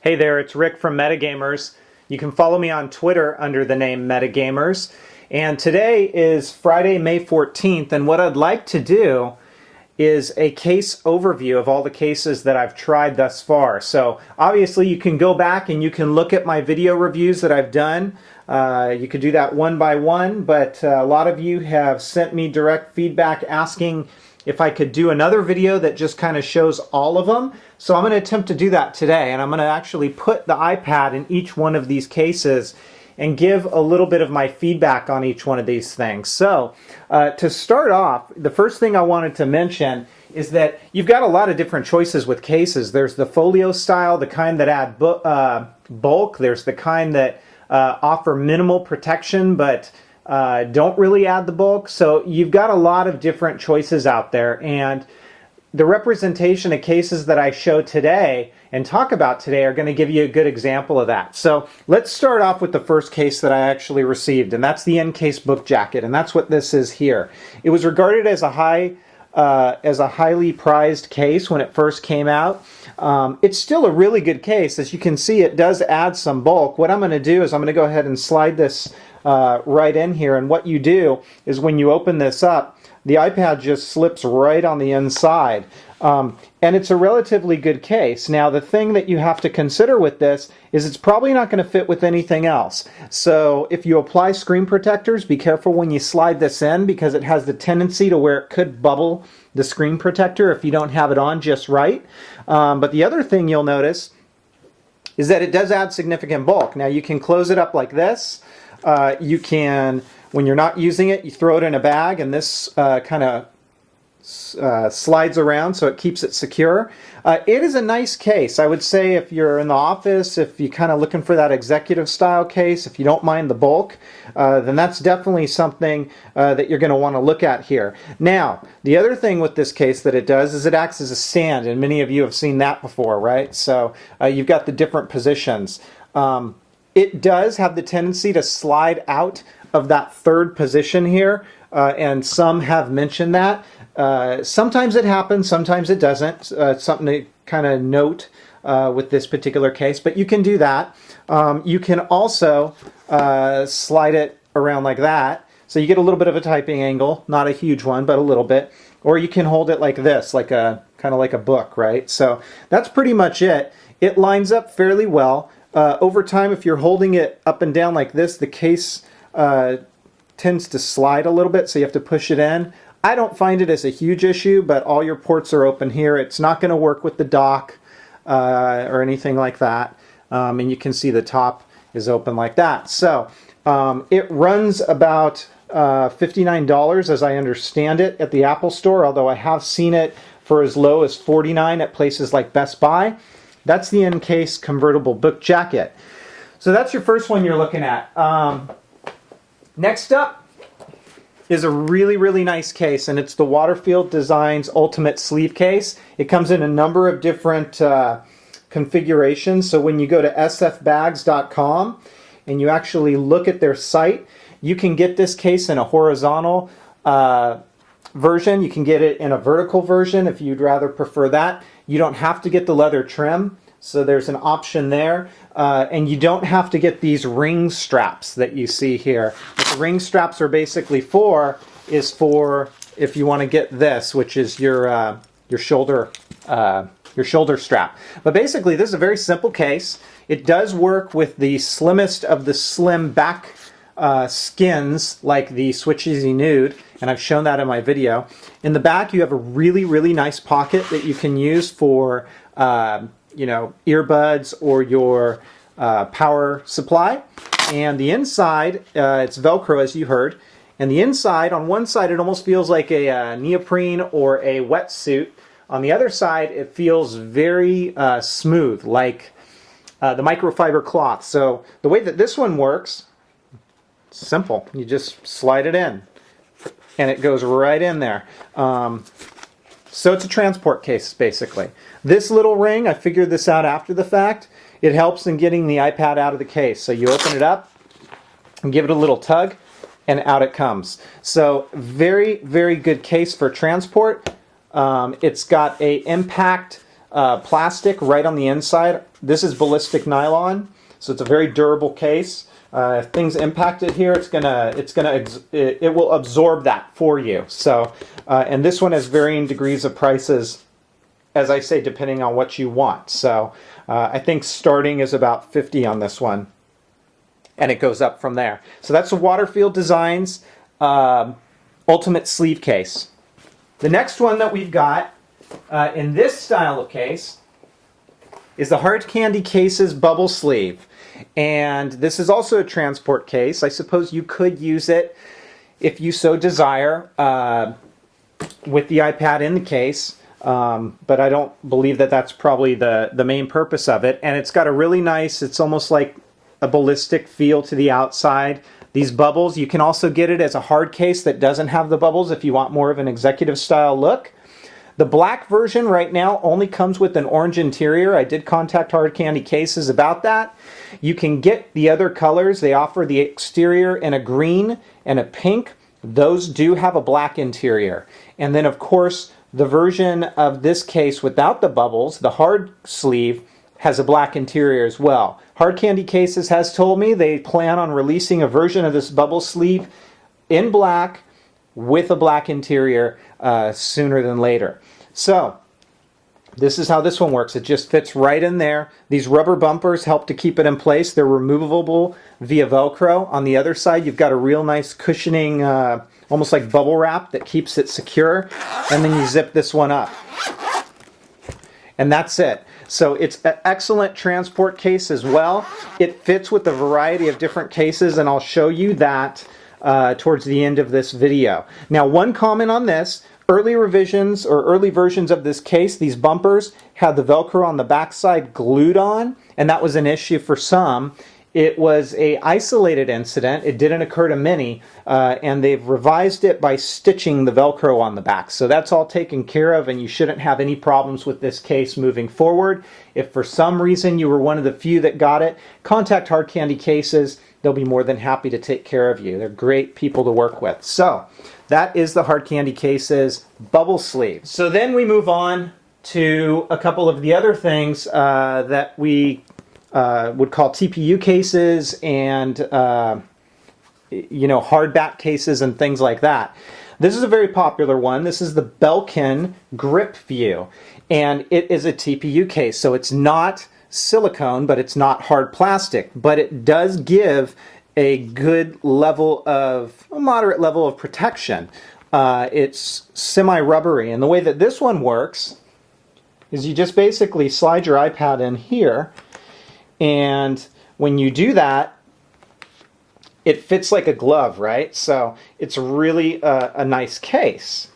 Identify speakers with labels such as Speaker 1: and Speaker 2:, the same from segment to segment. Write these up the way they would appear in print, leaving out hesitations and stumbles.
Speaker 1: Hey there, it's Rick from Metagamers. You can follow me on Twitter under the name Metagamers. And today is Friday, May 14th, and what I'd like to do is a case overview of all the cases that I've tried thus far. So obviously you can go back and you can look at my video reviews that I've done. You could do that one by one, but a lot of you have sent me direct feedback asking if I could do another video that just kind of shows all of them. So I'm going to attempt to do that today, and I'm going to actually put the iPad in each one of these cases and give a little bit of my feedback on each one of these things. So to start off, the first thing I wanted to mention is that you've got a lot of different choices with cases. There's the folio style, the kind that add bulk. There's the kind that offer minimal protection but don't really add the bulk. So you've got a lot of different choices out there, and the representation of cases that I show today and talk about today are going to give you a good example of that. So let's start off with the first case that I actually received, and that's the N-Case book jacket, and that's what this is here. It was regarded as a highly prized case when it first came out. It's still a really good case. As you can see, it does add some bulk. What I'm going to do is I'm going to go ahead and slide this right in here, and what you do is when you open this up, the iPad just slips right on the inside. And it's a relatively good case. Now, the thing that you have to consider with this is it's probably not going to fit with anything else. So if you apply screen protectors, be careful when you slide this in, because it has the tendency to where it could bubble the screen protector if you don't have it on just right. But the other thing you'll notice is that it does add significant bulk. Now, you can close it up like this. You can, when you're not using it, you throw it in a bag, and this kind of slides around so it keeps it secure. It is a nice case. I would say if you're in the office, if you're kind of looking for that executive style case, if you don't mind the bulk, then that's definitely something that you're going to want to look at here. Now, the other thing with this case that it does is it acts as a stand, and many of you have seen that before, right? So you've got the different positions. It does have the tendency to slide out of that third position here, and some have mentioned that. Sometimes it happens, sometimes it doesn't. It's something to kind of note with this particular case, but you can do that. You can also slide it around like that, so you get a little bit of a typing angle, not a huge one, but a little bit. Or you can hold it like this, like a kind of like a book, right? So that's pretty much it. It lines up fairly well. Over time, if you're holding it up and down like this, the case tends to slide a little bit, so you have to push it in. I don't find it as a huge issue, but all your ports are open here. It's not going to work with the dock or anything like that. And you can see the top is open like that. So it runs about $59 as I understand it at the Apple Store, although I have seen it for as low as $49 at places like Best Buy. That's the N-Case convertible book jacket. So that's your first one you're looking at. Next up is a really, really nice case, and it's the Waterfilled Designs Ultimate Sleeve Case. It comes in a number of different configurations. So when you go to sfbags.com and you actually look at their site, you can get this case in a horizontal version. You can get it in a vertical version if you'd rather prefer that. You don't have to get the leather trim, so there's an option there. And you don't have to get these ring straps that you see here. What the ring straps are basically for is for if you want to get this, which is your shoulder strap. But basically, this is a very simple case. It does work with the slimmest of the slim back skins, like the Switch Easy Nude, and I've shown that in my video. In the back, you have a really, really nice pocket that you can use for earbuds or your power supply. And the inside, it's Velcro, as you heard. And the inside, on one side, it almost feels like a neoprene or a wetsuit. On the other side, it feels very smooth, like the microfiber cloth. So the way that this one works, it's simple. You just slide it in, and it goes right in there. So it's a transport case, basically. This little ring, I figured this out after the fact. It helps in getting the iPad out of the case. So you open it up and give it a little tug, and out it comes. So very, very good case for transport. It's got a impact plastic right on the inside. This is ballistic nylon, so it's a very durable case. If things impact it here, it will absorb that for you. So, and this one has varying degrees of prices, as I say, depending on what you want. So, I think starting is about $50 on this one, and it goes up from there. So that's the Waterfilled Designs Ultimate Sleeve Case. The next one that we've got in this style of case is the Hard Candy Cases Bubble Sleeve. And this is also a transport case. I suppose you could use it if you so desire with the iPad in the case, but I don't believe that that's probably the main purpose of it. And it's got a really nice, it's almost like a ballistic feel to the outside. These bubbles, you can also get it as a hard case that doesn't have the bubbles if you want more of an executive style look. The black version right now only comes with an orange interior. I did contact Hard Candy Cases about that. You can get the other colors. They offer the exterior in a green and a pink. Those do have a black interior. And then of course, the version of this case without the bubbles, the hard sleeve, has a black interior as well. Hard Candy Cases has told me they plan on releasing a version of this bubble sleeve in black with a black interior sooner than later. So this is how this one works. It just fits right in there. These rubber bumpers help to keep it in place. They're removable via Velcro. On the other side, you've got a real nice cushioning, almost like bubble wrap that keeps it secure. And then you zip this one up. And that's it. So it's an excellent transport case as well. It fits with a variety of different cases, and I'll show you that towards the end of this video. Now, one comment on this: early revisions or early versions of this case, these bumpers had the Velcro on the backside glued on, and that was an issue for some. It was a isolated incident. It didn't occur to many, and they've revised it by stitching the Velcro on the back. So that's all taken care of, and you shouldn't have any problems with this case moving forward. If for some reason you were one of the few that got it, contact Hard Candy Cases. They'll be more than happy to take care of you. They're great people to work with. So that is the Hard Candy Cases bubble sleeve. So then we move on to a couple of the other things that we would call TPU cases and hardback cases and things like that. This is a very popular one. This is the Belkin Grip View, and it is a TPU case, so it's not silicone, but it's not hard plastic, but it does give a good level of, a moderate level of protection. It's semi-rubbery, and the way that this one works is you just basically slide your iPad in here, and when you do that, it fits like a glove, right? So it's really a nice case.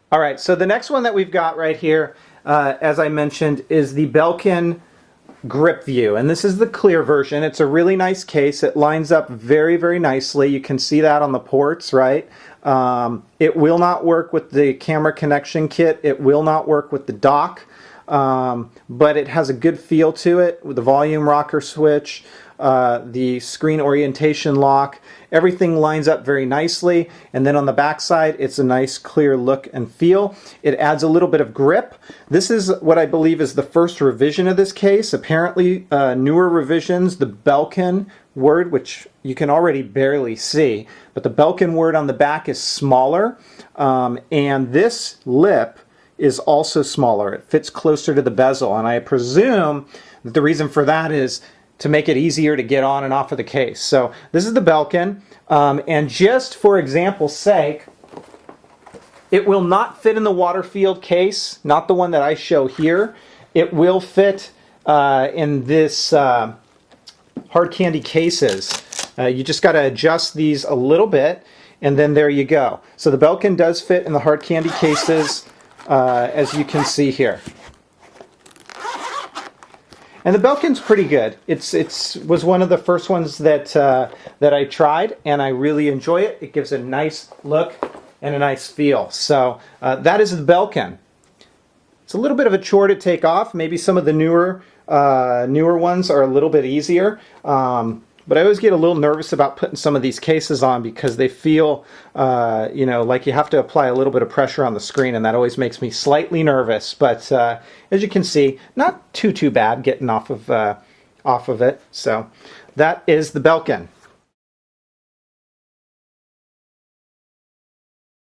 Speaker 1: All right, so the next one that we've got right here, as I mentioned, is the Belkin Grip View. And this is the clear version. It's a really nice case. It lines up very, very nicely. You can see that on the ports, right? It will not work with the camera connection kit. It will not work with the dock. But it has a good feel to it with the volume rocker switch, the screen orientation lock. Everything lines up very nicely, and then on the back side it's a nice clear look and feel. It adds a little bit of grip. This is what I believe is the first revision of this case. Apparently newer revisions, the Belkin word, which you can already barely see, but the Belkin word on the back is smaller, and this lip is also smaller. It fits closer to the bezel, and I presume that the reason for that is to make it easier to get on and off of the case. So this is the Belkin, and just for example's sake, it will not fit in the Waterfilled case, not the one that I show here. It will fit in this Hard Candy Cases. You just got to adjust these a little bit, and then there you go. So the Belkin does fit in the Hard Candy Cases, as you can see here. And the Belkin's pretty good. It was one of the first ones that I tried, and I really enjoy it. It gives a nice look and a nice feel. So that is the Belkin. It's a little bit of a chore to take off. Maybe some of the newer ones are a little bit easier. But I always get a little nervous about putting some of these cases on because they feel, you know, like you have to apply a little bit of pressure on the screen, and that always makes me slightly nervous. But as you can see, not too bad getting off of it. So that is the Belkin.